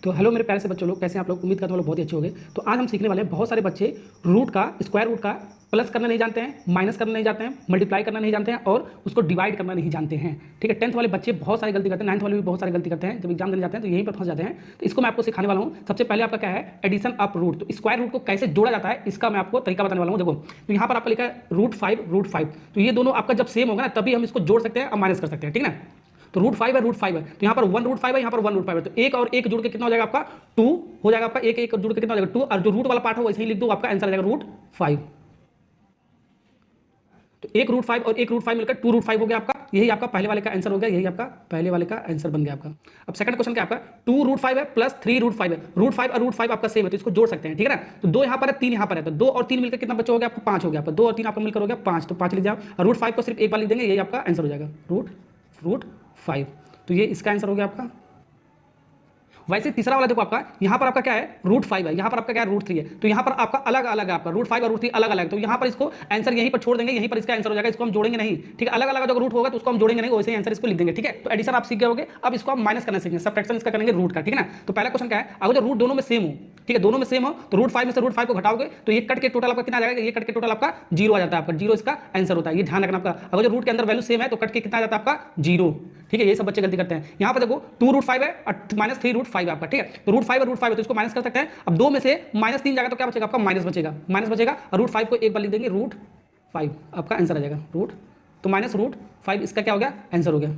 तो हेलो मेरे प्यारे से बच्चों लोग, कैसे हैं आप लोग। उम्मीद करता हूं लोग बहुत ही अच्छे होंगे। तो आज हम सीखने वाले हैं, बहुत सारे बच्चे रूट का, स्क्वायर रूट का प्लस करना नहीं जानते हैं, माइनस करना नहीं जानते हैं, मल्टीप्लाई करना नहीं जानते हैं और उसको डिवाइड करना नहीं जानते हैं। ठीक है, 10th वाले बच्चे बहुत सारी गलती करते हैं, 9th वाले भी बहुत सारी गलती करते हैं। जब एग्जाम देने जाते हैं तो यहीं पर फंस जाते हैं। तो इसको मैं आपको सिखाने वाला हूँ। सबसे पहले आपका क्या है, एडिशन ऑफ रूट। तो स्क्वायर रूट को कैसे जोड़ा जाता है इसका मैं आपको तरीका बताने वाला हूँ। देखो, तो यहाँ पर आपका लिखा है √5 तो ये दोनों आपका जब सेम होगा ना तभी हम इसको जोड़ सकते हैं और माइनस कर सकते हैं। ठीक है ना, तो √5 है, √5 है, तो यहाँ पर 1√5 है, यहाँ पर 1√5 है। तो एक और एक जुड़ के कितना हो जाएगा आपका 2 हो जाएगा। आपका एक एक जुड़ के कितना हो जाएगा 2, और जो रूट वाला पार्ट हो वैसे ही लिख दो, आपका आंसर आ जाएगा √5। तो एक √5 और एक √5 मिलकर 2√5 हो गया आपका। यही आपका पहले वाले का आंसर हो गया, यही आपका पहले वाले का आंसर बन गया आपका। अब सेकंड क्वेश्चन क्या आपका 2√5 है प्लस 3√5 है। √5 और √5 आपका सेम है तो इसको जोड़ सकते हैं। ठीक है ना, तो 2 यहाँ पर है, 3 यहाँ पर है, तो 2 और 3 मिलकर कितना बच्चा हो गया आपका 5 हो गया आपका। 2 और 3 आपका मिलकर हो गया 5, तो 5 लिख जाओ और √5 को सिर्फ एक बार लिख देंगे, यही आपका आंसर हो जाएगा √5। तो ये इसका आंसर हो गया आपका। वैसे तीसरा वाला देखो आपका, यहाँ पर आपका क्या है √5 है, यहाँ पर आपका क्या है √3 है, तो यहाँ पर आपका अलग अलग है, आपका √5 और √3 अलग अलग। तो यहाँ पर इसको आंसर यहीं पर छोड़ देंगे, यहीं पर इसका आंसर हो जाएगा। इसको हम जोड़ेंगे नहीं। ठीक है, अलग अलग जो रूट होगा तो उसको हम जोड़ेंगे नहीं, वैसे ही आंसर इसको लिख देंगे। ठीक है, तो एडिशन आप सीख गए होंगे। अब इसको आप माइनस करना सीखेंगे, सब्ट्रैक्शन इसका करेंगे रूट का। ठीक है ना, तो पहला क्वेश्चन क्या है, अगर जो रूट दोनों में सेम हो, ठीक है, दोनों में सेम हो तो √5 में से √5 को घटाओगे तो ये कट के टोटल आपका कितना आ जाएगा, ये कट के टोटल आपका 0 आ जाता है। आपका 0 इसका आंसर होता है, ये ध्यान रखना आपका। अगर जो रूट के अंदर वैल्यू सेम है तो कट के कितना आ जाता है आपका 0। ठीक है, ये सब बच्चे गलती करते हैं। यहाँ पर देखो 2√5 है और माइनस 3√5 आपका। ठीक है, तो √5 और √5 है तो इसको माइनस कर सकते हैं। अब 2 में से -3 जाएगा तो क्या बचेगा आपका माइनस बचेगा, माइनस बचेगा और √5 को एक बार लिख देंगे √5, आपका आंसर आ जाएगा तो माइनस √5 इसका क्या हो गया आंसर हो गया।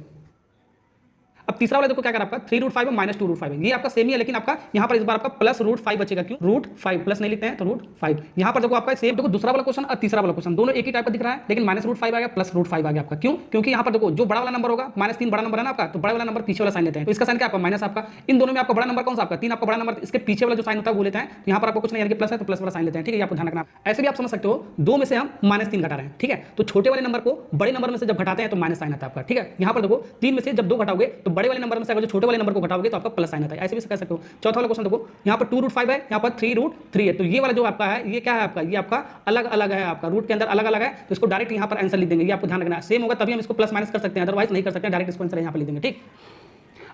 अब तीसरा वाला देखो क्या कर आपका 3√5 और माइनस 2√5 है, ये आपका सेम ही है, लेकिन आपका यहाँ पर इस बार आपका प्लस √5 बचेगा। क्यों √5 प्लस नहीं लिखते हैं तो √5। यहाँ पर देखो आपका सेम, देखो दूसरा वाला क्वेश्चन और तीसरा वाला क्वेश्चन दोनों एक ही टाइप का दिख रहा है, लेकिन -√5 आ गया प्लस √5 आ गया आपका। क्यों, क्योंकि यहाँ पर देखो जो बड़ा वाला नंबर होगा -3 बड़ा नंबर है ना आपका, तो बड़ा वाला नंबर पीछे वाला साइन लेते हैं, तो इसका साइन क्या आपका माइनस आपका। इन दोनों में आपका बड़ा नंबर कौन सा आपका 3 आपका बड़ा नंबर, इसके पीछे वाला जो साइन होता है वो लेते हैं। यहाँ पर आपको कुछ नहीं, यानी कि प्लस है तो प्लस वाला साइन लेते हैं। ठीक है, आपको ध्यान रखना। ऐसे भी आप समझ सकते हो, 2 में से हम -3 घटा रहे हैं। ठीक है, तो छोटे वाले नंबर को बड़े नंबर में से जब घटाते हैं तो माइनस साइन आता है आपका। ठीक है, यहाँ पर देखो 3 में से जब 2 घटाओगे तो बड़े वाले नंबर में से अगर जो छोटे वाले नंबर को घटाओगे तो आपका प्लस साइन आता है। ऐसे भी कह सकते हो। चौथा वाला क्वेश्चन देखो, यहाँ पर 2√5 है, यहाँ पर 3√3 है, तो ये वाला जो आपका है ये क्या है आपका, ये आपका अलग अलग है, आपका रूट के अंदर अलग अलग है, तो इसको डायरेक्ट यहाँ पर आंसर लिख देंगे। ये आपको ध्यान रखना, सेम होगा तभी हम इसको प्लस माइनस कर सकते हैं, अदरवाइज नहीं कर सकते, डायरेक्ट इसको आंसर यहाँ पर लिख देंगे। ठीक,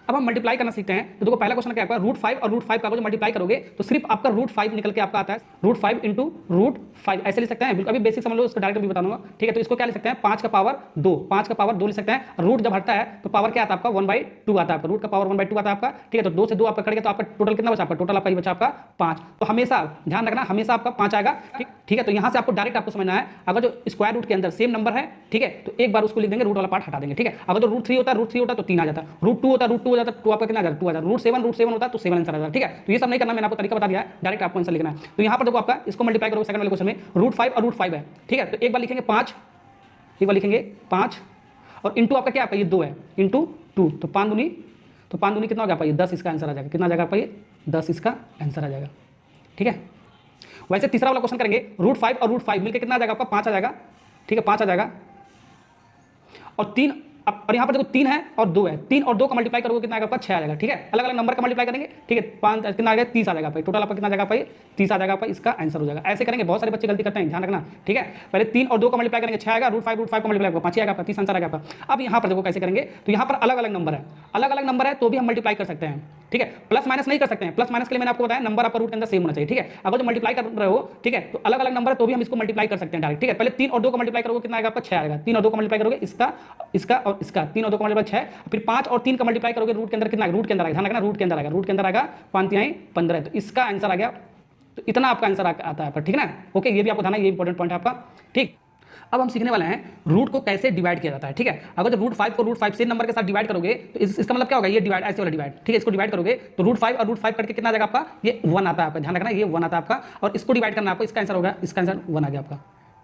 अब हम मल्टीप्लाई करना सीखते हैं। तो देखो पहला क्वेश्चन क्या है, √5 और √5 का जो मल्टीप्लाई करोगे तो सिर्फ आपका √5 निकल के आपका आता है, √5 × √5 ऐसे लिख सकते हैं। बिल्कुल अभी बेसिक समझ लो, उसको डायरेक्ट भी बताऊंगा। ठीक है, तो इसको क्या लिख सकते हैं 5 का पावर 2, 5 का पावर 2 लिख सकते हैं। रूट जब हटता है तो पावर क्या आता है आपका 1/2 आता है आपका, रूट का पावर 1/2 आता है आपका। ठीक है, तो 2 से 2 आपका कट गया तो आपका टोटल कितना बचा आपका, टोटल आपका ये बचा आपका 5। तो हमेशा ध्यान रखना, हमेशा आपका 5 आएगा। ठीक है, तो यहाँ से आपको डायरेक्ट आपको समझना है, अगर जो स्क्वायर रूट के अंदर सेम नंबर है, ठीक है, तो एक बार उसको लिख देंगे, रूट वाला पार्ट हटा देंगे। ठीक है, अगर जो √3 होता है तो 3 आ जाता है, √2 होता है हो जाता है, 2 आपका कितना 2 आ जाता है, √7 होता है तो 7 आंसर आ जाता है। ठीक है, तो ये सब नहीं करना, मैंने आपको तरीका बता दिया है, डायरेक्ट आपको आंसर लिखना है। तो यहाँ पर देखो आपका इसको मल्टीप्लाई करोगे सेकंड वाले क्वेश्चन में, √5 और √5 है। ठीक है, तो एक बार लिखेंगे 5, एक बार लिखेंगे 5 और इंटू आपका क्या आपका ये 2 है, इंटू 2, तो 5 दूनी कितना हो गया आपका ये 10 इसका आंसर आ जाएगा। कितना आ जाएगा आपका ये 10 इसका आंसर आ जाएगा। ठीक है, वैसे तीसरा वाला क्वेश्चन करेंगे, √5 और √5 मिलकर कितना आ जाएगा आपका 5 आ जाएगा। ठीक है, 5 आ जाएगा और 3, और यहाँ पर देखो 3 है और 2 है, 3 और 2 का मल्टीप्लाई करोगे कितना आएगा आपका 6 आ जाएगा। ठीक है, अलग अलग नंबर का मल्टीप्लाई करेंगे। ठीक है, 5 कितना आ गया 30 आ जाएगा आपका, टोटल आपका कितना आ जाएगा आपका 30 आ जाएगा आपका, इसका आंसर हो जाएगा। ऐसे करेंगे, बहुत सारे बच्चे गलती करते हैं, ध्यान रखना। ठीक है, पहले 3 और 2 का मल्टीप्लाई करेंगे 6 आएगा, √5 को मल्टीप्लाई करोगे 5 आएगा आपका, 30 आंसर आएगा आपका। अब यहाँ पर देखो कैसे करेंगे, तो यहाँ पर अलग अलग नंबर है, अलग अलग नंबर है तो भी हम मल्टीप्लाई कर सकते हैं। ठीक है, प्लस माइनस नहीं कर सकते हैं, प्लस माइनस के लिए मैंने आपको बताया नंबर आपका रूट के अंदर सेम होना चाहिए। ठीक है, अगर जो मल्टीप्लाई कर रहे हो, ठीक है, तो अलग अलग नंबर है तो भी हम इसको मल्टीप्लाई कर सकते हैं डायरेक्ट। ठीक है, पहले 3 और 2 का मल्टीप्लाई करोगे कितना आएगा आपका 6 आएगा, 3 और 2 का मल्टीप्लाई करोगे इसका और इसका, 3 और 2 का मल्टीप्लाई 6, फिर 5 और 3 का मल्टीप्लाई करोगे रूट के अंदर कितना आएगा, रूट के अंदर आएगा, ध्यान रखना रूट के अंदर आएगा, रूट के अंदर आएगा 5 × 3 = 15, तो इसका आंसर आ गया। तो इतना आपका आंसर आता है, ठीक है ना। ओके, ये भी आपको ध्यान है, ये इंपॉर्टेंट पॉइंट है आपका। ठीक, अब हम सीखने वाले हैं रूट को कैसे डिवाइड किया जाता है। ठीक है, अगर जब √5 को √5 से नंबर के साथ डिवाइड करोगे तो इसका मतलब क्या होगा, ये डिवाइड ऐसे वाला डिवाइड। ठीक है, इसको डिवाइड करोगे तो √5 और √5 करके कितना आ जाएगा आपका, ये 1 आता है आपका, ध्यान रखना ये 1 आता है आपका, और इसको डिवाइड करना आपको, इसका आंसर होगा, इसका आंसर 1 आ गया आपका।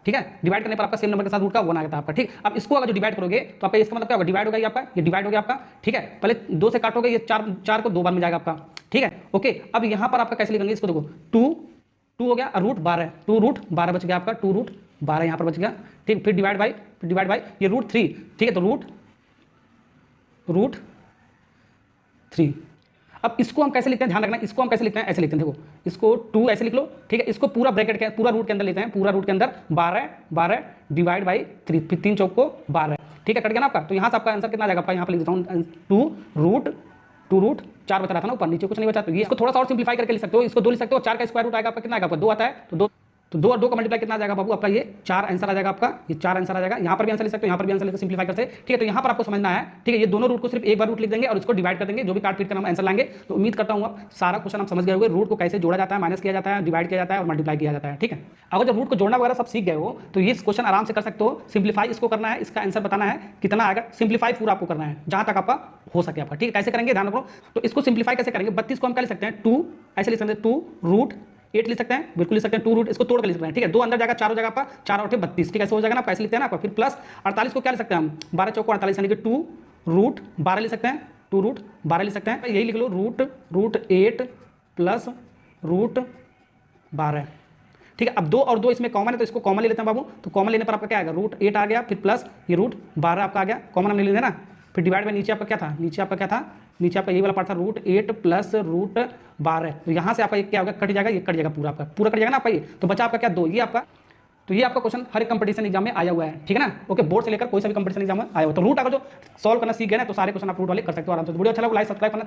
ठीक है, डिवाइड करने पर आपका सेम नंबर के साथ रूट का 1 आ गया था आपका। ठीक, अब इसको अगर जो डिवाइड करोगे तो आपका इसका मतलब क्या होगा, डिवाइड होगा ये आपका, ये डिवाइड हो गया आपका। ठीक है, पहले 2 से काटोगे, ये 4 को 2 बार में जाएगा आपका। ठीक है, ओके, अब यहाँ पर आपका कैसे लिखेंगे इसको, देखो 2 हो गया और √12, 2√12 बच गया आपका, 2√12 यहाँ पर बच गया। ठीक, फिर डिवाइड बाई ये √3। ठीक है, तो √3। अब इसको हम कैसे लिखते हैं, ध्यान रखना, इसको हम कैसे लिखते हैं, ऐसे लिखते हैं, देखो इसको 2 ऐसे लिख लो। ठीक है, इसको पूरा ब्रैकेट के पूरा रूट के अंदर लेते हैं, पूरा रूट के अंदर 12 डिवाइड बाई 3, फिर 3 चौक को 12। ठीक है, कट गया ना आपका, तो यहाँ से आपका आंसर कितना आ जाएगा आपका, यहाँ पर लिख देता हूँ 2√12 2√4 बता रहा था ना ऊपर, नीचे कुछ नहीं बचा। तो ये इसको थोड़ा सा और सिंप्लीफाई करके लिख सकते हो, इसको 2 लिख सकते हो। 4 का स्क्वायर रूट आएगा आपका कितना आएगा, आपका 2 आता है, तो 2 और 2 का मल्टीप्लाई कितना आ जाएगा बाबू आपका, ये 4 आंसर आ जाएगा आपका, ये 4 आंसर आ जाएगा। यहाँ पर भी आंसर लिख सकते हो, यहाँ पर भी आंसर लिख सिंप्लीफाई करते हैं, ठीक है। तो यहाँ पर आपको समझना है, ठीक है, ये दोनों रूट को सिर्फ एक बार रूट लिख देंगे और इसको डिवाइड कर देंगे, जो भी काट पीट कर हम आंसर लाएंगे। तो उम्मीद करता हूँ आप सारा क्वेश्चन आप समझ गए होंगे, रूट को कैसे जोड़ा जाता है, माइनस किया जाता है, डिवाइड किया जाता है और मल्टीप्लाई किया जाता है, ठीक है। अगर जब रूट को जोड़ना वगैरह सब सीख गए हो तो ये क्वेश्चन आराम से कर सकते हो। सिंप्लीफाई इसको करना है, इसका आंसर बताना है कितना आएगा, सिंप्लीफाई पूरा आपको करना है जहाँ तक आपका हो सके आपका, ठीक है। कैसे करेंगे ध्यान रखो, तो इसको सिंप्लीफाई कैसे करेंगे, 32 को हम क्या लिख सकते हैं, 2 ऐसे लिख सकते हैं, 2√8 लिख सकते हैं, बिल्कुल लिख सकते हैं, 2 रूट इसको तोड़ कर लिख सकते हैं, ठीक है। 2 अंदर जाएगा, 4 हो जाएगा आपका, 4 और 32, ठीक है, ऐसे हो जाएगा ना आपका, ऐसे लिखते हैं ना आपका। फिर प्लस 48 को क्या लिख सकते हैं हम, 12 चौको 48 यानी कि 2√12 लिख सकते हैं, 2√12 लिख सकते हैं, यही लिख लो, √8 प्लस √12, ठीक है। अब 2 और 2 इसमें कॉमन है तो इसको कॉमन ले लेते हैं बाबू। तो कॉमन लेने पर आपका क्या आएगा, √8 आ गया, फिर प्लस ये √12 आपका आ गया, कॉमन हमने ले लिया ना। फिर डिवाइड में नीचे आपका क्या था, नीचे आपका क्या था, नीचे आपका ये वाला पार्ट था √8 प्लस √12। तो यहाँ से आपका ये क्या होगा, कट जाएगा, ये कट जाएगा पूरा आपका, पूरा कट जाएगा ना आपका ये। तो बचा आपका क्या, 2, ये आपका। तो ये आपका क्वेश्चन हर एक कंपटीशन एग्जाम में आया हुआ है, ठीक है ना। ओके, बोर्ड से लेकर कोई सा भी कंपटीशन एग्जाम में आया हुआ। तो रूट अगर जो सॉल्व करना सीख गए ना तो सारे क्वेश्चन आप रूट वाले कर सकते हो आराम से। वीडियो अच्छा लगा लाइक सब्सक्राइब करना।